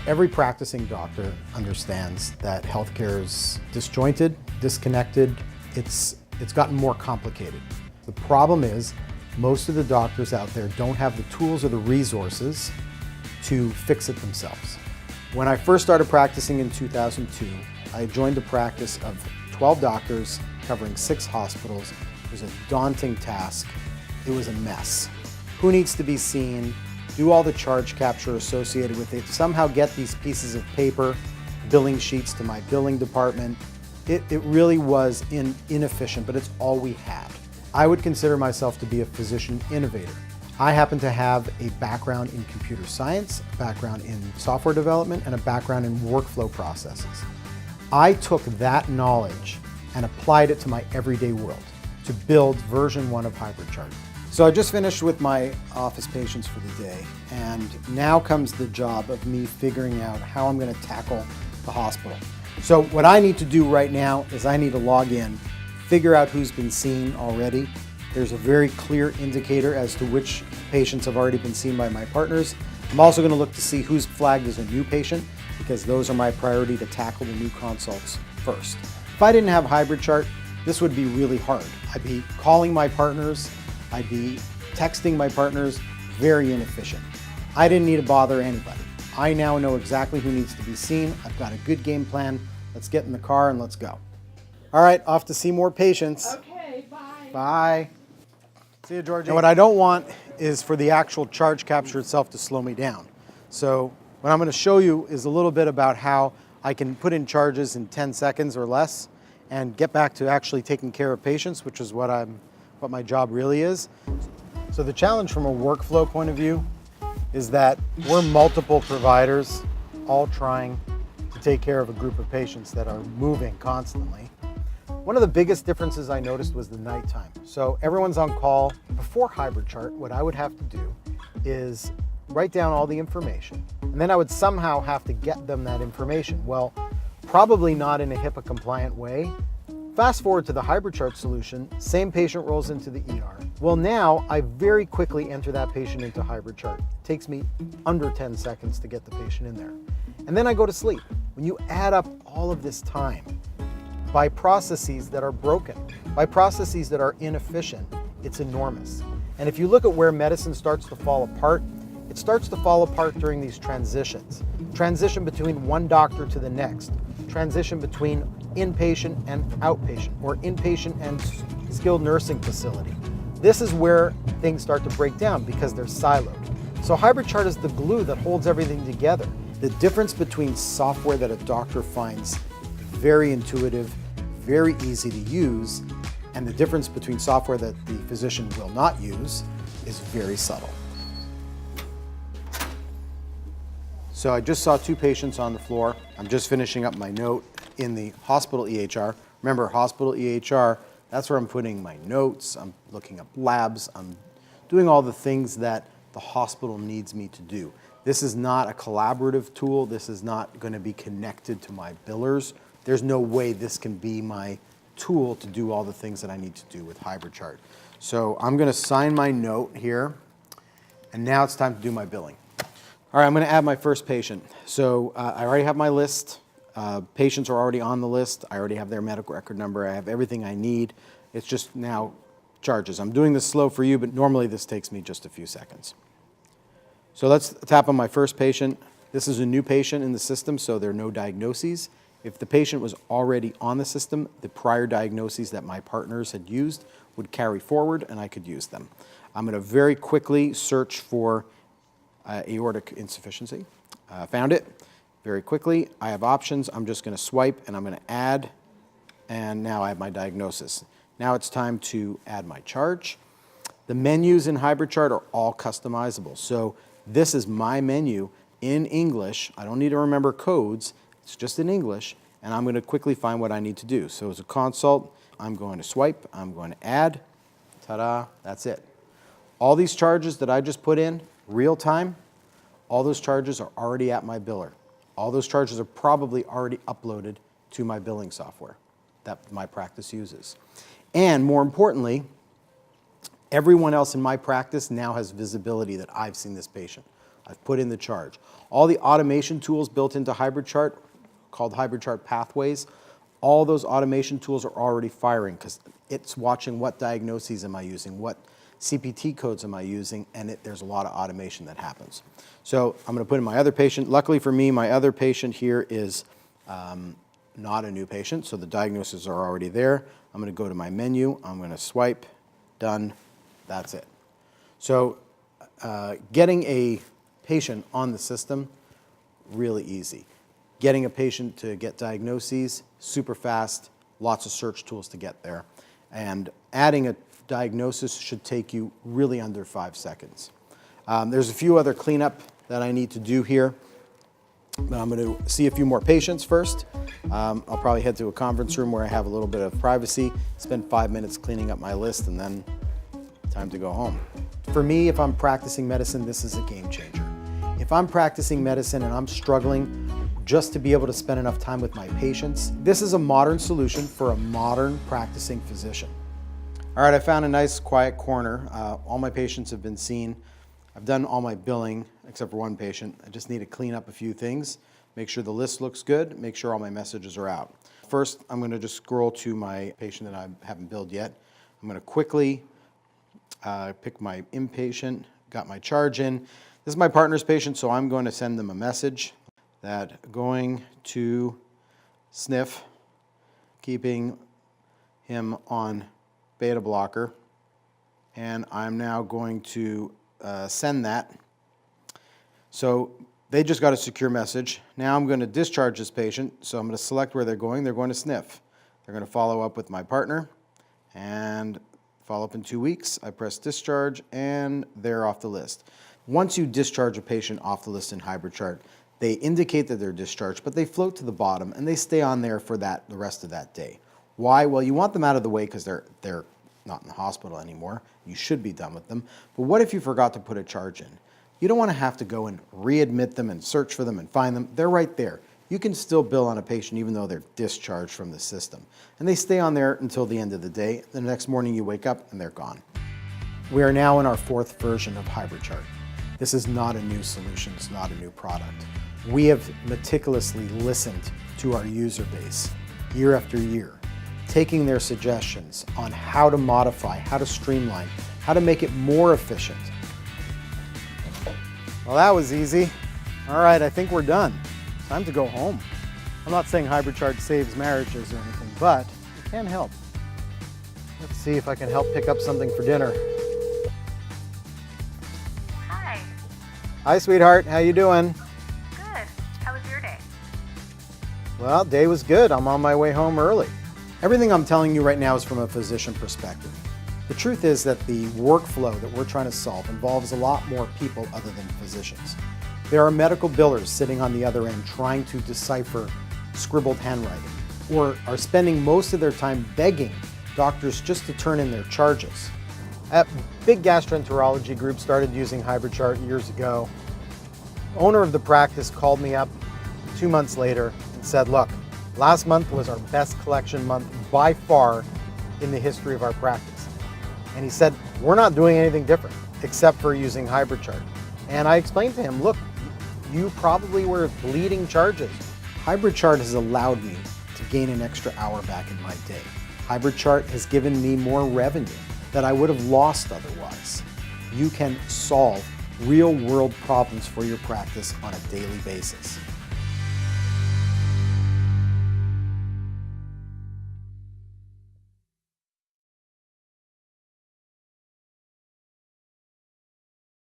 Every practicing doctor understands that healthcare is disjointed, disconnected. It's gotten more complicated. The problem is most of the doctors out there don't have the tools or the resources to fix it themselves. When I first started practicing in 2002, I joined a practice of 12 doctors covering 6 hospitals. It was a daunting task. It was a mess. Who needs to be seen? Do all the charge capture associated with it, somehow get these pieces of paper, billing sheets to my billing department. It really was inefficient, but it's all we had. I would consider myself to be a physician innovator. I happen to have a background in computer science, a background in software development, and a background in workflow processes. I took that knowledge and applied it to my everyday world to build version 1 of HybridChart. So I just finished with my office patients for the day, and now comes the job of me figuring out how I'm going to tackle the hospital. So what I need to do right now is I need to log in, figure out who's been seen already. There's a very clear indicator as to which patients have already been seen by my partners. I'm also going to look to see who's flagged as a new patient, because those are my priority to tackle the new consults first. If I didn't have HybridChart, this would be really hard. I'd be calling my partners, I'd be texting my partners, very inefficient. I didn't need to bother anybody. I now know exactly who needs to be seen. I've got a good game plan. Let's get in the car and let's go. All right, off to see more patients. Okay, bye. Bye. See you, Georgie. Now, what I don't want is for the actual charge capture itself to slow me down. So what I'm going to show you is a little bit about how I can put in charges in 10 seconds or less and get back to actually taking care of patients, which is what my job really is. So the challenge from a workflow point of view is that we're multiple providers all trying to take care of a group of patients that are moving constantly. One of the biggest differences I noticed was the nighttime. So everyone's on call. Before HybridChart, what I would have to do is write down all the information, and then I would somehow have to get them that information. Well, probably not in a HIPAA compliant way. Fast forward to the HybridChart solution, same patient rolls into the ER. Well, now I very quickly enter that patient into HybridChart. It takes me under 10 seconds to get the patient in there. And then I go to sleep. When you add up all of this time by processes that are broken, by processes that are inefficient, it's enormous. And if you look at where medicine starts to fall apart, it starts to fall apart during these transitions. Transition between one doctor to the next. Transition between inpatient and outpatient, or inpatient and skilled nursing facility. This is where things start to break down because they're siloed. So HybridChart is the glue that holds everything together. The difference between software that a doctor finds very intuitive, very easy to use, and the difference between software that the physician will not use is very subtle. So I just saw 2 patients on the floor. I'm just finishing up my note in the hospital EHR. Remember, hospital EHR, that's where I'm putting my notes, I'm looking up labs, I'm doing all the things that the hospital needs me to do. This is not a collaborative tool. This is not going to be connected to my billers. There's no way this can be my tool to do all the things that I need to do with HybridChart. So I'm going to sign my note here, and now it's time to do my billing. All right, I'm going to add my first patient. So I already have my list. Patients are already on the list. I already have their medical record number. I have everything I need. It's just now charges. I'm doing this slow for you, but normally this takes me just a few seconds. So let's tap on my first patient. This is a new patient in the system, so there are no diagnoses. If the patient was already on the system, the prior diagnoses that my partners had used would carry forward and I could use them. I'm going to very quickly search for aortic insufficiency. Found it very quickly. I have options. I'm just going to swipe and I'm going to add, and now I have my diagnosis. Now it's time to add my charge. The menus in HybridChart are all customizable. So this is my menu in English. I don't need to remember codes. It's just in English, and I'm going to quickly find what I need to do. So as a consult, I'm going to swipe, I'm going to add, ta-da, that's it. All these charges that I just put in, real time, all those charges are already at my biller. All those charges are probably already uploaded to my billing software that my practice uses. And more importantly, everyone else in my practice now has visibility that I've seen this patient. I've put in the charge. All the automation tools built into HybridChart, called HybridChart Pathways, all those automation tools are already firing because it's watching what diagnoses am I using, what CPT codes am I using, and there's a lot of automation that happens. So I'm going to put in my other patient. Luckily for me, my other patient here is not a new patient, so the diagnoses are already there. I'm going to go to my menu. I'm going to swipe, done, that's it. So getting a patient on the system, really easy. Getting a patient to get diagnoses, super fast, lots of search tools to get there. And adding a diagnosis should take you really under 5 seconds. There's a few other cleanup that I need to do here. But I'm going to see a few more patients first. I'll probably head to a conference room where I have a little bit of privacy, spend 5 minutes cleaning up my list, and then time to go home. For me, if I'm practicing medicine, this is a game changer. If I'm practicing medicine and I'm struggling just to be able to spend enough time with my patients, this is a modern solution for a modern practicing physician. All right, I found a nice quiet corner. All my patients have been seen. I've done all my billing except for one patient. I just need to clean up a few things, make sure the list looks good, make sure all my messages are out. First, I'm going to just scroll to my patient that I haven't billed yet. I'm going to quickly pick my inpatient, got my charge in. This is my partner's patient, so I'm going to send them a message that going to sniff, keeping him on beta blocker, and I'm now going to send that. So they just got a secure message. Now I'm going to discharge this patient, so I'm going to select where they're going. They're going to sniff. They're going to follow up with my partner and follow up in 2 weeks. I press discharge and they're off the list. Once you discharge a patient off the list in HybridChart, they indicate that they're discharged, but they float to the bottom and they stay on there for the rest of that day. Why? Well, you want them out of the way because they're not in the hospital anymore. You should be done with them. But what if you forgot to put a charge in? You don't want to have to go and readmit them and search for them and find them. They're right there. You can still bill on a patient even though they're discharged from the system. And they stay on there until the end of the day. The next morning you wake up and they're gone. We are now in our 4th version of HybridChart. This is not a new solution. It's not a new product. We have meticulously listened to our user base year after year, taking their suggestions on how to modify, how to streamline, how to make it more efficient. Well, that was easy. All right, I think we're done. Time to go home. I'm not saying HybridChart saves marriages or anything, but it can help. Let's see if I can help pick up something for dinner. Hi. Hi, sweetheart. How you doing? Good. How was your day? Well, day was good. I'm on my way home early. Everything I'm telling you right now is from a physician perspective. The truth is that the workflow that we're trying to solve involves a lot more people other than physicians. There are medical billers sitting on the other end trying to decipher scribbled handwriting, or are spending most of their time begging doctors just to turn in their charges. A big gastroenterology group started using HybridChart years ago. The owner of the practice called me up 2 months later and said, look, last month was our best collection month by far in the history of our practice. And he said, we're not doing anything different except for using HybridChart. And I explained to him, look, you probably were bleeding charges. HybridChart has allowed me to gain an extra hour back in my day. HybridChart has given me more revenue that I would have lost otherwise. You can solve real-world problems for your practice on a daily basis.